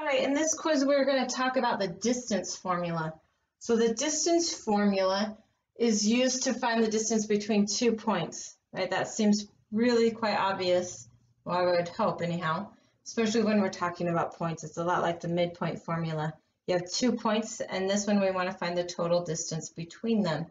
All right, in this quiz, we're going to talk about the distance formula. So the distance formula is used to find the distance between 2 points, right? That seems really quite obvious, well, I would hope anyhow, especially when we're talking about points. It's a lot like the midpoint formula. You have 2 points, and this one we want to find the total distance between them.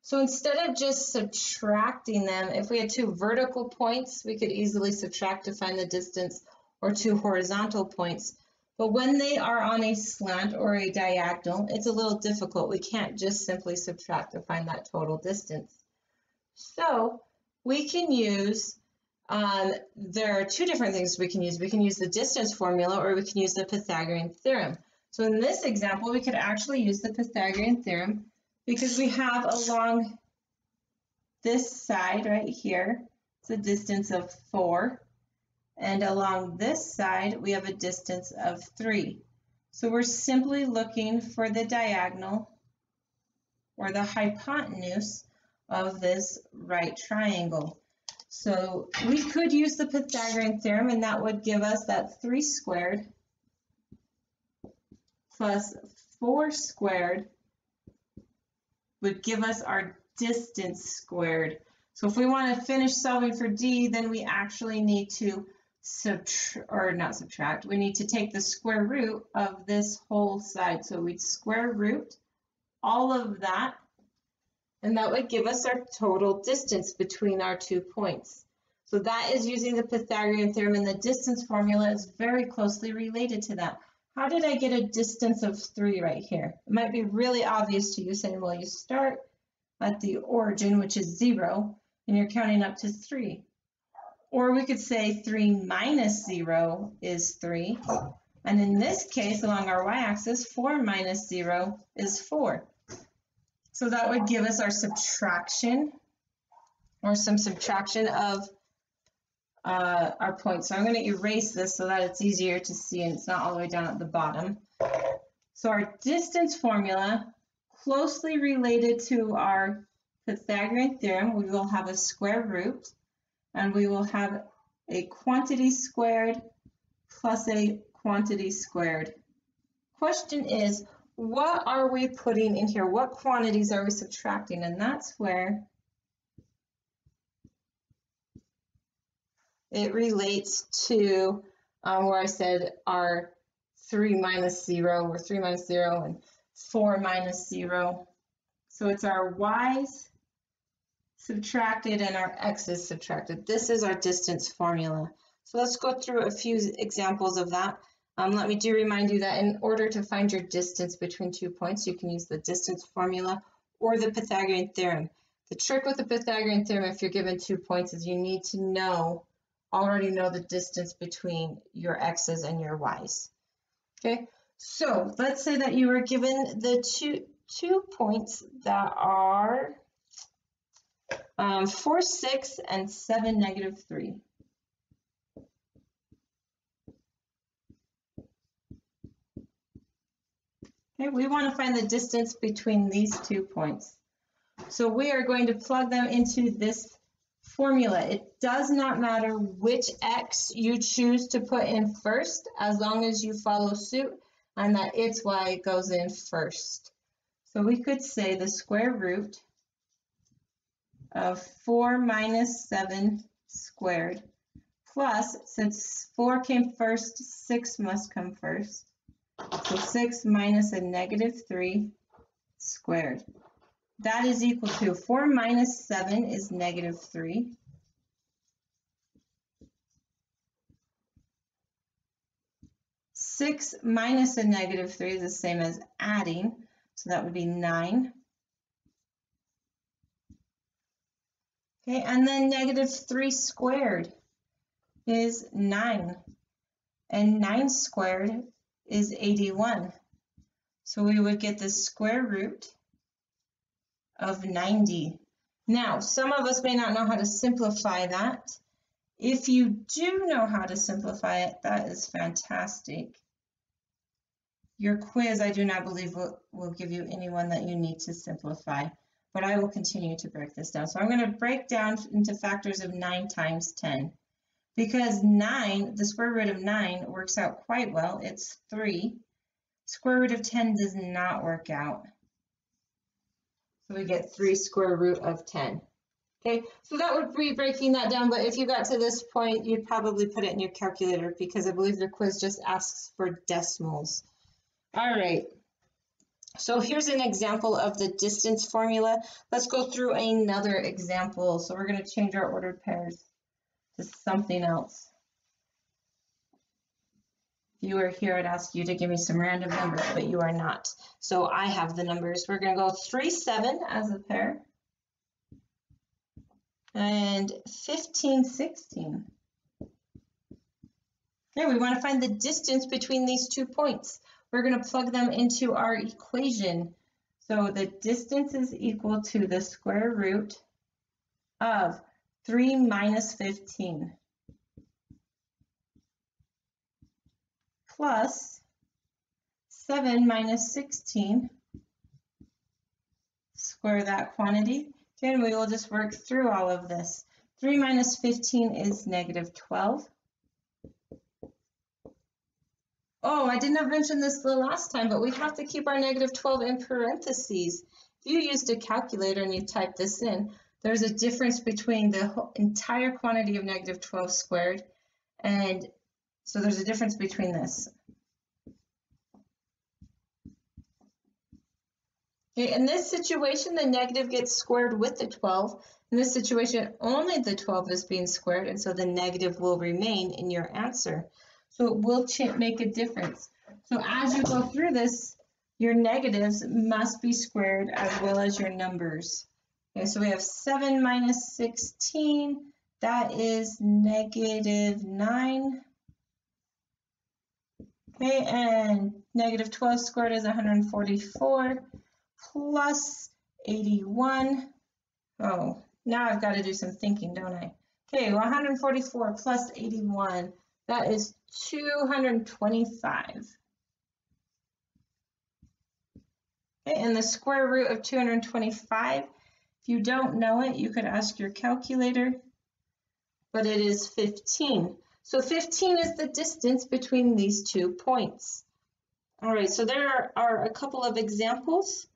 So instead of just subtracting them, if we had 2 vertical points, we could easily subtract to find the distance, or 2 horizontal points. But when they are on a slant or a diagonal, it's a little difficult. We can't just simply subtract to find that total distance. So we can use, there are 2 different things we can use. We can use the distance formula, or we can use the Pythagorean theorem. So in this example, we could actually use the Pythagorean theorem because we have along this side right here, it's a distance of 4. And along this side, we have a distance of 3. So we're simply looking for the diagonal or the hypotenuse of this right triangle. So we could use the Pythagorean theorem, and that would give us that 3 squared plus 4 squared would give us our distance squared. So if we want to finish solving for D, then we actually need to we need to take the square root of this whole side. So we'd square root all of that, and that would give us our total distance between our 2 points. So that is using the Pythagorean theorem, and the distance formula is very closely related to that. How did I get a distance of 3 right here? It might be really obvious to you, saying, well, you start at the origin, which is 0, and you're counting up to 3. Or we could say 3 minus 0 is 3. And in this case, along our y-axis, 4 minus 0 is 4. So that would give us our subtraction, or some subtraction of our points. So I'm going to erase this so that it's easier to see and it's not all the way down at the bottom. So our distance formula, closely related to our Pythagorean theorem, we will have a square root, and we will have a quantity squared plus a quantity squared. Question is, what are we putting in here? What quantities are we subtracting? And that's where it relates to where I said our 3 minus 0, or 3 minus 0, and 4 minus 0. So it's our y's subtracted and our x's subtracted. This is our distance formula. So let's go through a few examples of that. Let me remind you that in order to find your distance between 2 points, you can use the distance formula or the Pythagorean theorem. The trick with the Pythagorean theorem, if you're given 2 points, is you need to already know the distance between your x's and your y's. Okay, so let's say that you were given the two points that are 4, 6, and 7, negative 3. Okay, we want to find the distance between these 2 points. So we are going to plug them into this formula. It does not matter which x you choose to put in first, as long as you follow suit and that its y goes in first. So we could say the square root of 4 minus 7 squared plus, since 4 came first, 6 must come first. So 6 minus a negative 3 squared. That is equal to 4 minus 7 is negative 3. Six minus a negative 3 is the same as adding, so that would be 9. Okay, and then negative 3 squared is 9, and 9 squared is 81. So we would get the square root of 90. Now, some of us may not know how to simplify that. If you do know how to simplify it, that is fantastic. Your quiz, I do not believe, will give you any one that you need to simplify, but I will continue to break this down. So I'm going to break down into factors of 9 times 10. because 9, the square root of 9 works out quite well. It's 3. Square root of 10 does not work out. So we get 3 square root of 10. Okay, so that would be breaking that down, but if you got to this point, you'd probably put it in your calculator because I believe the quiz just asks for decimals. All right, so here's an example of the distance formula. Let's go through another example. So we're going to change our ordered pairs to something else. If you were here, I'd ask you to give me some random numbers, but you are not. So I have the numbers. We're going to go 3, 7 as a pair. And 15, 16. Okay, we want to find the distance between these 2 points. We're going to plug them into our equation. So the distance is equal to the square root of 3 minus 15 plus 7 minus 16. Square that quantity. Okay, and we will just work through all of this. 3 minus 15 is negative 12. Oh, I did not mention this the last time, but we have to keep our negative 12 in parentheses. If you used a calculator and you type this in, there's a difference between the whole entire quantity of negative 12 squared, and so there's a difference between this. Okay, in this situation, the negative gets squared with the 12. In this situation, only the 12 is being squared, and so the negative will remain in your answer. So it will make a difference. So as you go through this, your negatives must be squared as well as your numbers. Okay, so we have 7 minus 16, that is negative 9. Okay, and negative 12 squared is 144 plus 81. Oh, now I've got to do some thinking, don't I? Okay, well, 144 plus 81, that is 225. Okay, and the square root of 225, if you don't know it, you could ask your calculator, but it is 15. So 15 is the distance between these 2 points. All right, so there are a couple of examples.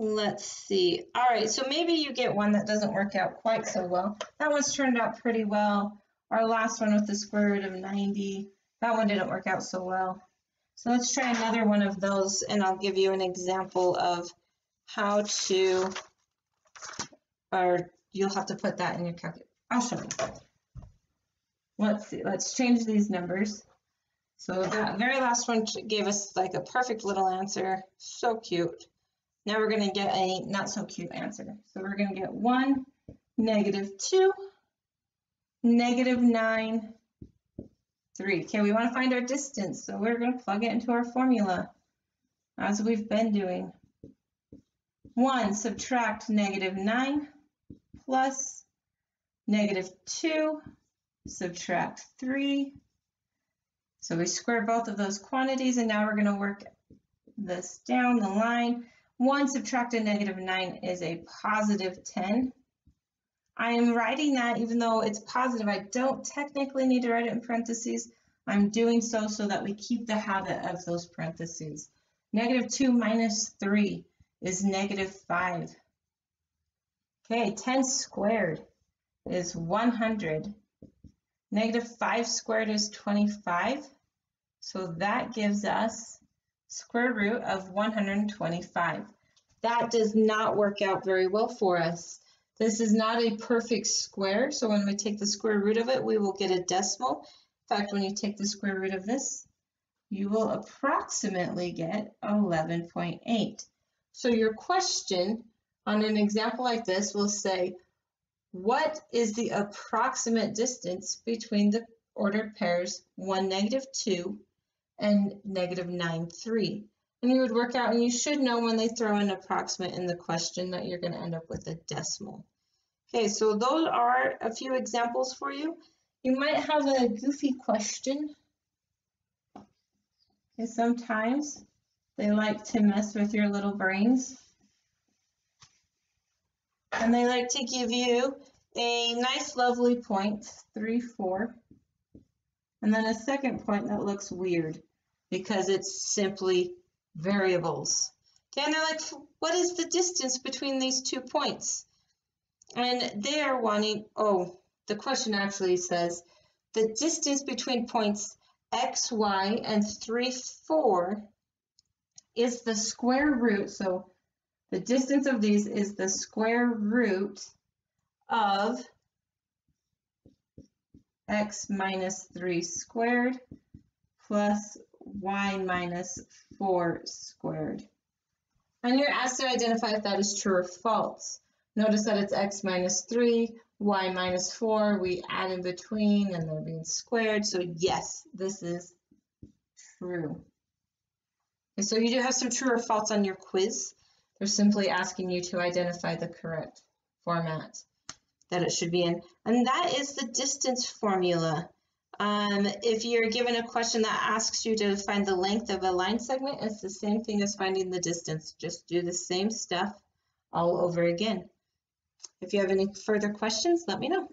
Let's see. All right, so maybe you get one that doesn't work out quite so well. That one's turned out pretty well. Our last one with the square root of 90, that one didn't work out so well. So let's try another one of those, and I'll give you an example of how to, or you'll have to put that in your calculator. I'll show you. Let's see, let's change these numbers. So that very last one gave us like a perfect little answer. So cute. Now we're going to get a not so cute answer. So we're going to get 1, negative 2, negative 9, 3. Okay, we want to find our distance. So we're going to plug it into our formula as we've been doing. 1, subtract negative 9 plus negative 2, subtract 3. So we square both of those quantities, and now we're going to work this down the line. 1 subtracted negative 9 is a positive 10. I am writing that even though it's positive, I don't technically need to write it in parentheses. I'm doing so that we keep the habit of those parentheses. Negative 2 minus 3 is negative 5. Okay, 10 squared is 100. Negative 5 squared is 25. So that gives us square root of 125. That does not work out very well for us. This is not a perfect square, so when we take the square root of it, we will get a decimal. In fact, when you take the square root of this, you will approximately get 11.8. So your question on an example like this will say, what is the approximate distance between the ordered pairs 1, negative 2, and negative 9, 3. And you would work out, and you should know when they throw an approximate in the question that you're going to end up with a decimal. Okay, so those are a few examples for you. You might have a goofy question. Okay, sometimes they like to mess with your little brains. And they like to give you a nice lovely point, 3, 4, and then a second point that looks weird because it's simply variables. Okay, and they're like, what is the distance between these 2 points? And they are wanting, the question actually says, the distance between points x, y, and 3, 4 is the square root, so the distance of these is the square root of x minus 3 squared plus y minus 4 squared. And you're asked to identify if that is true or false. Notice that it's x minus 3, y minus 4. We add in between and they're being squared. So yes, this is true. Okay, so you do have some true or false on your quiz. They're simply asking you to identify the correct format that it should be in. And that is the distance formula. If you're given a question that asks you to find the length of a line segment, it's the same thing as finding the distance. Just do the same stuff all over again. If you have any further questions, let me know.